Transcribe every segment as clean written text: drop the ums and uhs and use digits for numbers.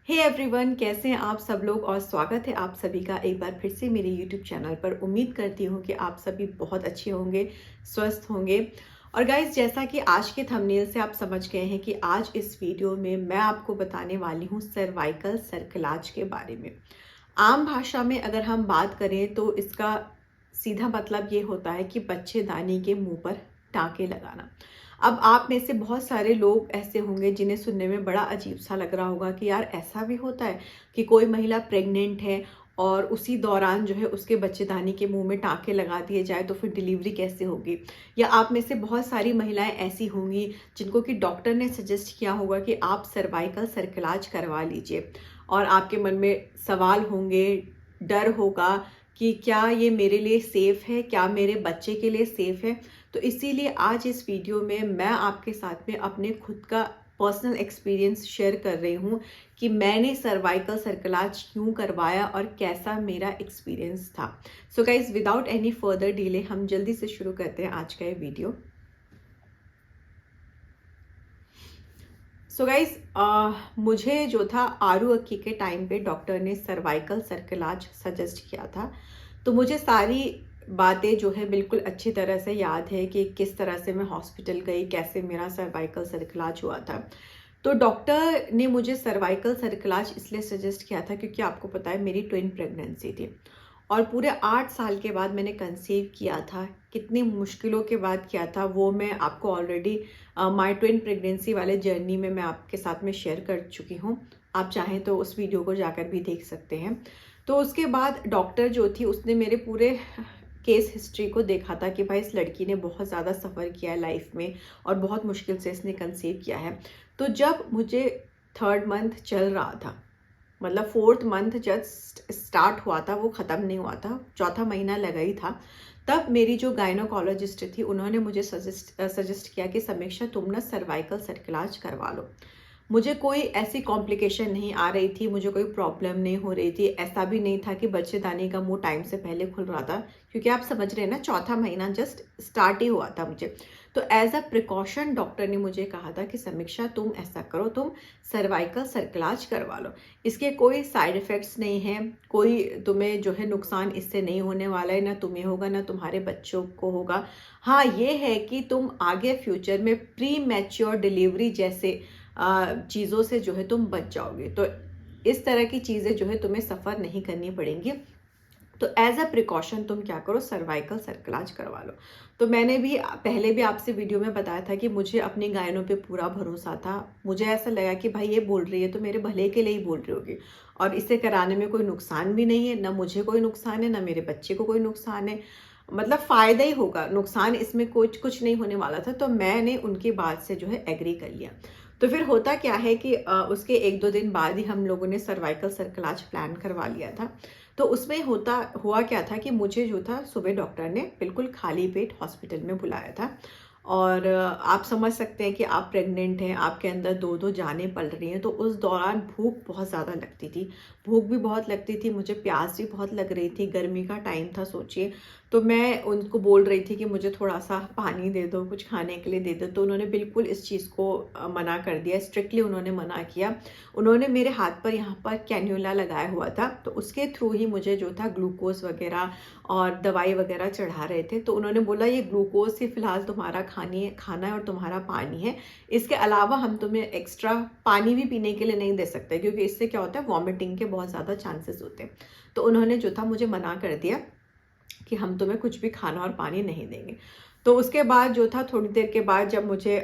Hey everyone, कैसे हैं आप सब लोग। और स्वागत है आप सभी का एक बार फिर से मेरे यूट्यूब चैनल पर। उम्मीद करती हूँ कि आप सभी बहुत अच्छे होंगे, स्वस्थ होंगे। और गाइस, जैसा कि आज के थंबनेल से आप समझ गए हैं कि आज इस वीडियो में मैं आपको बताने वाली हूँ सर्वाइकल सर्कलाज के बारे में। आम भाषा में अगर हम बात करें तो इसका सीधा मतलब ये होता है कि बच्चेदानी के मुंह पर टाँके लगाना। अब आप में से बहुत सारे लोग ऐसे होंगे जिन्हें सुनने में बड़ा अजीब सा लग रहा होगा कि यार ऐसा भी होता है कि कोई महिला प्रेग्नेंट है और उसी दौरान जो है उसके बच्चेदानी के मुंह में टाँके लगा दिए जाए तो फिर डिलीवरी कैसे होगी। या आप में से बहुत सारी महिलाएं ऐसी होंगी जिनको कि डॉक्टर ने सजेस्ट किया होगा कि आप सर्वाइकल सर्कलाज करवा लीजिए, और आपके मन में सवाल होंगे, डर होगा कि क्या ये मेरे लिए सेफ़ है, क्या मेरे बच्चे के लिए सेफ़ है। तो इसीलिए आज इस वीडियो में मैं आपके साथ में अपने खुद का पर्सनल एक्सपीरियंस शेयर कर रही हूँ कि मैंने सर्वाइकल सर्कलाज क्यों करवाया और कैसा मेरा एक्सपीरियंस था। So guys, without any further delay हम जल्दी से शुरू करते हैं आज का ये वीडियो। सो गाइज, मुझे जो था आरू अक्की के टाइम पे डॉक्टर ने सर्वाइकल सर्कलाज सजेस्ट किया था। तो मुझे सारी बातें जो है बिल्कुल अच्छी तरह से याद है कि किस तरह से मैं हॉस्पिटल गई, कैसे मेरा सर्वाइकल सर्कलाज हुआ था। तो डॉक्टर ने मुझे सर्वाइकल सर्कलाज इसलिए सजेस्ट किया था क्योंकि आपको पता है मेरी ट्विन प्रेगनेंसी थी और पूरे 8 साल के बाद मैंने कंसीव किया था। कितनी मुश्किलों के बाद किया था वो मैं आपको ऑलरेडी माय ट्विन प्रेगनेंसी वाले जर्नी में मैं आपके साथ में शेयर कर चुकी हूँ। आप चाहें तो उस वीडियो को जाकर भी देख सकते हैं। तो उसके बाद डॉक्टर जो थी उसने मेरे पूरे केस हिस्ट्री को देखा था कि भाई इस लड़की ने बहुत ज़्यादा सफ़र किया है लाइफ में और बहुत मुश्किल से इसने कंसीव किया है। तो जब मुझे 3rd मंथ चल रहा था, मतलब 4th मंथ जस्ट स्टार्ट हुआ था, वो ख़त्म नहीं हुआ था, 4था महीना लगा ही था, तब मेरी जो गायनोकोलॉजिस्ट थी उन्होंने मुझे सजेस्ट किया कि समीक्षा तुम ना सर्वाइकल सर्कलाज करवा लो। मुझे कोई ऐसी कॉम्प्लिकेशन नहीं आ रही थी, मुझे कोई प्रॉब्लम नहीं हो रही थी। ऐसा भी नहीं था कि बच्चेदानी का मुंह टाइम से पहले खुल रहा था, क्योंकि आप समझ रहे हैं ना, 4था महीना जस्ट स्टार्ट ही हुआ था मुझे। तो एज अ प्रिकॉशन डॉक्टर ने मुझे कहा था कि समीक्षा तुम ऐसा करो, तुम सर्वाइकल सर्कलाज करवा लो। इसके कोई साइड इफ़ेक्ट्स नहीं हैं, कोई तुम्हें जो है नुकसान इससे नहीं होने वाला है, ना तुम्हें होगा ना तुम्हारे बच्चों को होगा। हाँ, ये है कि तुम आगे फ्यूचर में प्री मैच्योर डिलीवरी जैसे चीज़ों से जो है तुम बच जाओगे। तो इस तरह की चीज़ें जो है तुम्हें सफ़र नहीं करनी पड़ेंगी। तो एज अ प्रिकॉशन तुम क्या करो, सर्वाइकल सर्कलाज करवा लो। तो मैंने भी पहले भी आपसे वीडियो में बताया था कि मुझे अपनी गायनों पे पूरा भरोसा था। मुझे ऐसा लगा कि भाई ये बोल रही है तो मेरे भले के लिए ही बोल रही होगी, और इसे कराने में कोई नुकसान भी नहीं है, ना मुझे कोई नुकसान है ना मेरे बच्चे को कोई नुकसान है, मतलब फ़ायदा ही होगा, नुकसान इसमें कुछ नहीं होने वाला था। तो मैंने उनकी बात से जो है एग्री कर लिया। तो फिर होता क्या है कि उसके 1-2 दिन बाद ही हम लोगों ने सर्वाइकल सर्कलाज प्लान करवा लिया था। तो उसमें हुआ क्या था कि मुझे जो था सुबह डॉक्टर ने बिल्कुल खाली पेट हॉस्पिटल में बुलाया था। और आप समझ सकते हैं कि आप प्रेग्नेंट हैं, आपके अंदर 2-2 जानें पल रही हैं, तो उस दौरान भूख बहुत ज़्यादा लगती थी। भूख भी बहुत लगती थी, मुझे प्यास भी बहुत लग रही थी, गर्मी का टाइम था सोचिए। तो मैं उनको बोल रही थी कि मुझे थोड़ा-सा पानी दे दो, कुछ खाने के लिए दे दो, तो उन्होंने बिल्कुल इस चीज़ को मना कर दिया, स्ट्रिक्टली उन्होंने मना किया। उन्होंने मेरे हाथ पर यहाँ पर कैन्युला लगाया हुआ था, तो उसके थ्रू ही मुझे जो था ग्लूकोज़ वगैरह और दवाई वगैरह चढ़ा रहे थे। तो उन्होंने बोला ये ग्लूकोज़ ही फ़िलहाल तुम्हारा खाना है और तुम्हारा पानी है। इसके अलावा हम तुम्हें एक्स्ट्रा पानी भी पीने के लिए नहीं दे सकते, क्योंकि इससे क्या होता है, वॉमिटिंग के बहुत ज़्यादा चांसेस होते हैं। तो उन्होंने जो था मुझे मना कर दिया कि हम तुम्हें कुछ भी खाना और पानी नहीं देंगे। तो उसके बाद जो था थोड़ी देर के बाद जब मुझे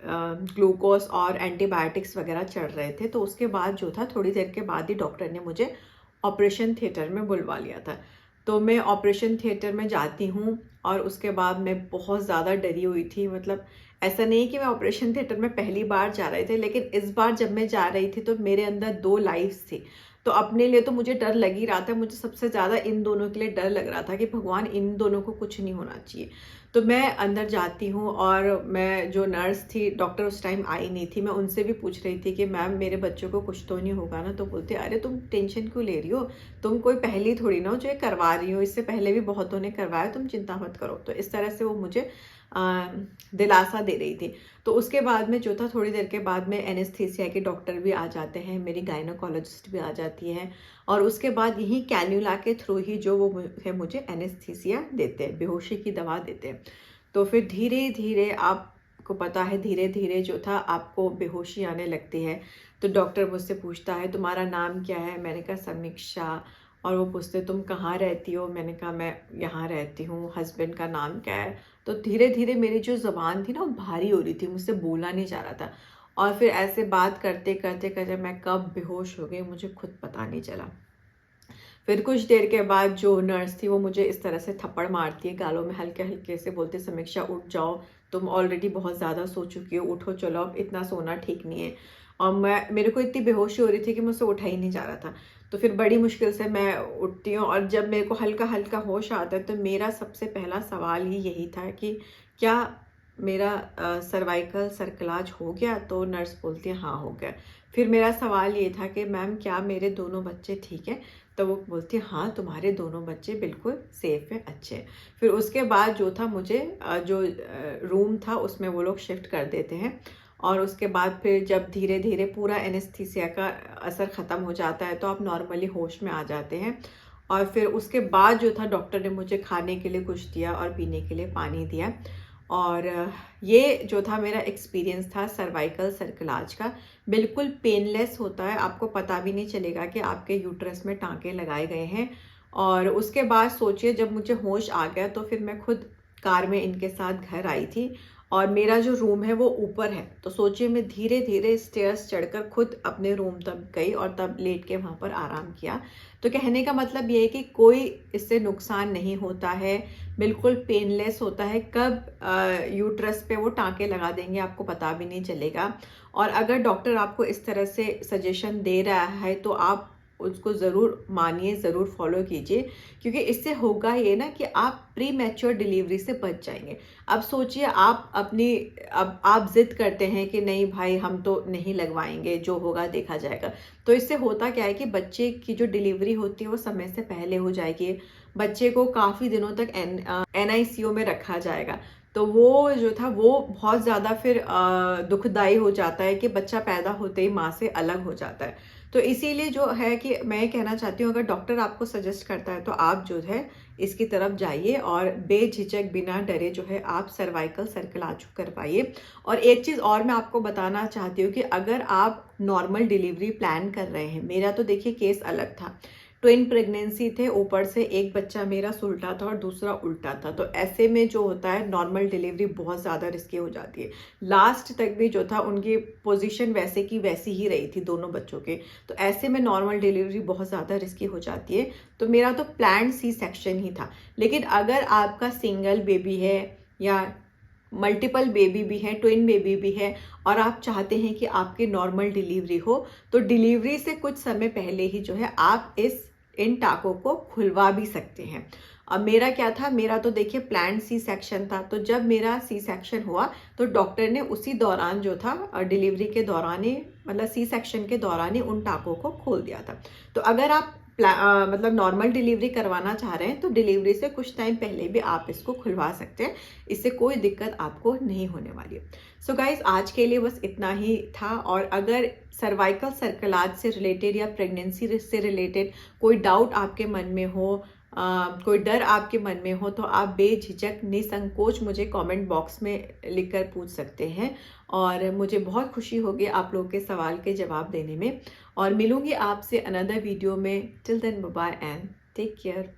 ग्लूकोज़ और एंटीबायोटिक्स वगैरह चढ़ रहे थे, तो उसके बाद जो था थोड़ी देर के बाद ही डॉक्टर ने मुझे ऑपरेशन थिएटर में बुलवा लिया था। तो मैं ऑपरेशन थिएटर में जाती हूँ और उसके बाद मैं बहुत ज़्यादा डरी हुई थी। मतलब ऐसा नहीं कि मैं ऑपरेशन थिएटर में पहली बार जा रहे थे, लेकिन इस बार जब मैं जा रही थी तो मेरे अंदर 2 लाइफ़्स थी। तो अपने लिए तो मुझे डर लग ही रहा था, मुझे सबसे ज़्यादा इन दोनों के लिए डर लग रहा था कि भगवान इन दोनों को कुछ नहीं होना चाहिए। तो मैं अंदर जाती हूँ और मैं जो नर्स थी, डॉक्टर उस टाइम आई नहीं थी, मैं उनसे भी पूछ रही थी कि मैम मेरे बच्चों को कुछ तो नहीं होगा ना? तो बोलते अरे तुम टेंशन क्यों ले रही हो, तुम कोई पहली थोड़ी ना हो जो ये करवा रही हो, इससे पहले भी बहुतों ने करवाया, तुम चिंता मत करो। तो इस तरह से वो मुझे दिलासा दे रही थी। तो उसके बाद में जो था थोड़ी देर के बाद में एनेस्थीसिया के डॉक्टर भी आ जाते हैं, मेरी गायनोकोलॉजिस्ट भी आ जाती है और उसके बाद यही कैन्यूला के थ्रू ही जो वो मुझे एनेस्थीसिया देते हैं, बेहोशी की दवा देते हैं। तो फिर धीरे धीरे आपको पता है धीरे धीरे जो था आपको बेहोशी आने लगती है। तो डॉक्टर मुझसे पूछता है तुम्हारा नाम क्या है? मैंने कहा समीक्षा। और वो पूछते तुम कहाँ रहती हो? मैंने कहा मैं यहाँ रहती हूँ। हस्बैंड का नाम क्या है? तो धीरे धीरे मेरी जो ज़बान थी ना वो भारी हो रही थी, मुझसे बोला नहीं जा रहा था। और फिर ऐसे बात करते करते करते मैं कब बेहोश हो गई मुझे खुद पता नहीं चला। फिर कुछ देर के बाद जो नर्स थी वो मुझे इस तरह से थप्पड़ मारती है गालों में, हल्के हल्के से बोलते समीक्षा उठ जाओ, तुम ऑलरेडी बहुत ज़्यादा सो चुकी हो, उठो चलो, अब इतना सोना ठीक नहीं है। और मेरे को इतनी बेहोशी हो रही थी कि मुझसे उठा ही नहीं जा रहा था। तो फिर बड़ी मुश्किल से मैं उठती हूँ और जब मेरे को हल्का हल्का होश आता है तो मेरा सबसे पहला सवाल ही यही था कि क्या मेरा सर्वाइकल सर्कलाज हो गया? तो नर्स बोलती है हाँ हो गया। फिर मेरा सवाल ये था कि मैम क्या मेरे दोनों बच्चे ठीक हैं? तो वो बोलती है हाँ तुम्हारे दोनों बच्चे बिल्कुल सेफ हैं, अच्छे हैं। फिर उसके बाद जो था मुझे जो रूम था उसमें वो लोग शिफ्ट कर देते हैं और उसके बाद फिर जब धीरे धीरे पूरा एनेस्थीसिया का असर ख़त्म हो जाता है तो आप नॉर्मली होश में आ जाते हैं। और फिर उसके बाद जो था डॉक्टर ने मुझे खाने के लिए कुछ दिया और पीने के लिए पानी दिया। और ये जो था मेरा एक्सपीरियंस था सर्वाइकल सर्कलाज का। बिल्कुल पेनलेस होता है, आपको पता भी नहीं चलेगा कि आपके यूट्रस में टाँके लगाए गए हैं। और उसके बाद सोचिए जब मुझे होश आ गया तो फिर मैं खुद कार में इनके साथ घर आई थी और मेरा जो रूम है वो ऊपर है। तो सोचिए मैं धीरे धीरे स्टेयर्स चढ़कर खुद अपने रूम तक गई और तब लेट के वहाँ पर आराम किया। तो कहने का मतलब ये है कि कोई इससे नुकसान नहीं होता है, बिल्कुल पेनलेस होता है। कब यूट्रस पे वो टाँके लगा देंगे आपको पता भी नहीं चलेगा। और अगर डॉक्टर आपको इस तरह से सजेशन दे रहा है तो आप उसको ज़रूर मानिए, ज़रूर फॉलो कीजिए, क्योंकि इससे होगा ये ना कि आप प्री मैच्योर डिलीवरी से बच जाएंगे। अब सोचिए आप अब आप ज़िद करते हैं कि नहीं भाई हम तो नहीं लगवाएंगे, जो होगा देखा जाएगा। तो इससे होता क्या है कि बच्चे की जो डिलीवरी होती है वो समय से पहले हो जाएगी, बच्चे को काफ़ी दिनों तक NICU में रखा जाएगा। तो वो जो था वो बहुत ज़्यादा फिर दुखदाई हो जाता है कि बच्चा पैदा होते ही माँ से अलग हो जाता है। तो इसीलिए जो है कि मैं कहना चाहती हूँ अगर डॉक्टर आपको सजेस्ट करता है तो आप जो है इसकी तरफ जाइए और बेझिझक बिना डरे जो है आप सर्वाइकल सर्कलाज करवाइए। और एक चीज़ और मैं आपको बताना चाहती हूँ कि अगर आप नॉर्मल डिलीवरी प्लान कर रहे हैं, मेरा तो देखिए केस अलग था, ट्विन प्रेगनेंसी थे, ऊपर से एक बच्चा मेरा सुलटा था और दूसरा उल्टा था। तो ऐसे में जो होता है नॉर्मल डिलीवरी बहुत ज़्यादा रिस्की हो जाती है। लास्ट तक भी जो था उनकी पोजीशन वैसे की वैसी ही रही थी दोनों बच्चों के। तो ऐसे में नॉर्मल डिलीवरी बहुत ज़्यादा रिस्की हो जाती है। तो मेरा तो प्लान्ड C-सेक्शन ही था। लेकिन अगर आपका सिंगल बेबी है या मल्टीपल बेबी भी है, ट्विन बेबी भी है और आप चाहते हैं कि आपकी नॉर्मल डिलीवरी हो, तो डिलीवरी से कुछ समय पहले ही जो है आप इन टाँकों को खुलवा भी सकते हैं। अब मेरा क्या था, मेरा तो देखिए प्लान्ड C-सेक्शन था। तो जब मेरा C-सेक्शन हुआ तो डॉक्टर ने उसी दौरान जो था डिलीवरी के दौरान ही, मतलब C-सेक्शन के दौरान ही उन टाँकों को खोल दिया था। तो अगर आप मतलब नॉर्मल डिलीवरी करवाना चाह रहे हैं तो डिलीवरी से कुछ टाइम पहले भी आप इसको खुलवा सकते हैं, इससे कोई दिक्कत आपको नहीं होने वाली है। सो गाइज आज के लिए बस इतना ही था। और अगर सर्वाइकल सर्कलाज से रिलेटेड या प्रेगनेंसी से रिलेटेड कोई डाउट आपके मन में हो, कोई डर आपके मन में हो, तो आप बेझिझक निसंकोच मुझे कमेंट बॉक्स में लिखकर पूछ सकते हैं और मुझे बहुत खुशी होगी आप लोगों के सवाल के जवाब देने में। और मिलूंगी आपसे अनदर वीडियो में। Till then bye bye and take care.